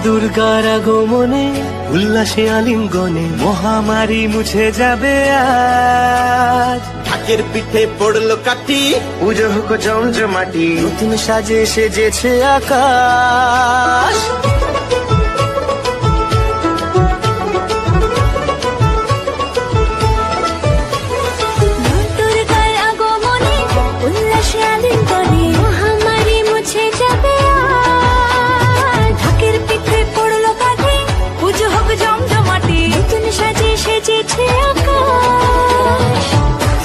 দুর্গার আগমনে উল্লাসে আলিঙ্গনে মহামারী মুছে যাবে আজ। ঢাকের পিঠে পড়লো কাঠি, পুজো হোক জমজমাটি, নতুন সাজে সেজেছে আকাশ।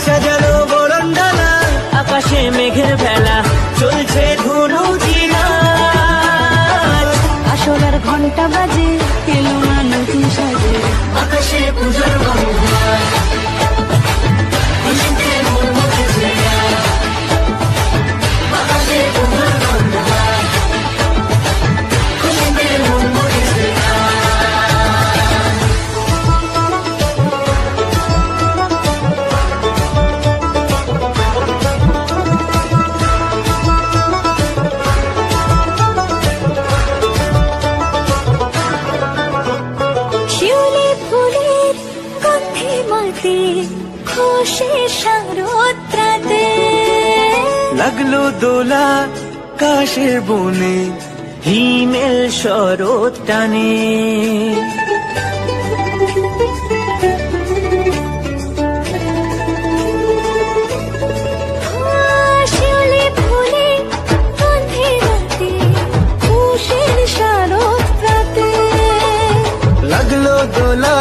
সাজানো বরণডালা, আকাশে মেঘের ভেলা, চলছে ধনু জিনাজ। আসলার ঘন্টা বাজে, এলো না নতুন সাজে, আকাশে পুজোর গন্ধ, খুশিতে মন মজেছে আজ। আকাশে পুজোর গন্ধ, খুশিতে মন মজেছে আজ। শিউলি ফুলের গন্ধে মাতে, খুশি শারদরাতে। লাগলো দোলা কাশের বনে, হিমেল শরৎ টানে। শিউলি ফুলের গন্ধে মাতে, খুশি শারদরাতে। লাগলো দোলা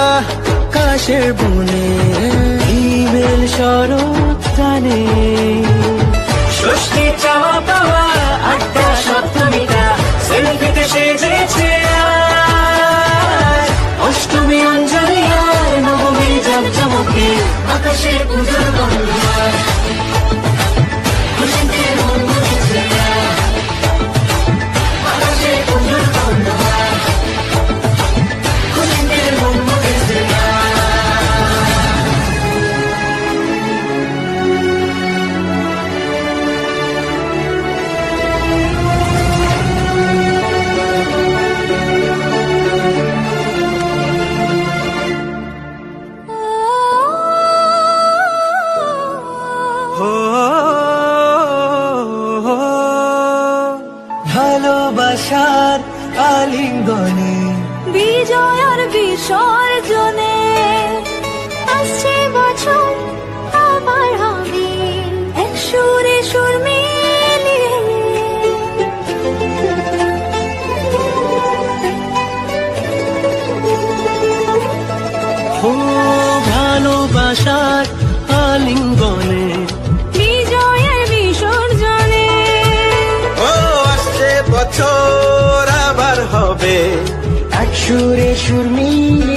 কাশের বনে, হিমেল শরৎ টানে। ষষ্ঠী চাওয়া পাওয়া আড্ডা সপ্তমীটা, সেলফিতে সেজেছে আজ। অষ্টমী অঞ্জলি আর নবমী জমজমকে, আকাশে পুজোর গন্ধ, খুশিতে মন মজেছে আজ। আকাশে পুজোর গন্ধ, খুশিতে মন মজেছে আজ। ভালোবাসার আলিঙ্গনে, বিজয় আর বিসর্জনে, আসছে বছর আবার হবে এক সুরে সুর মিলিয়ে। ও ভালোবাসার আলিঙ্গনে, বিজয় আর বিসর্জনে, ও আসছে বছর আবার হবে এক সুরে সুর মিলিয়ে।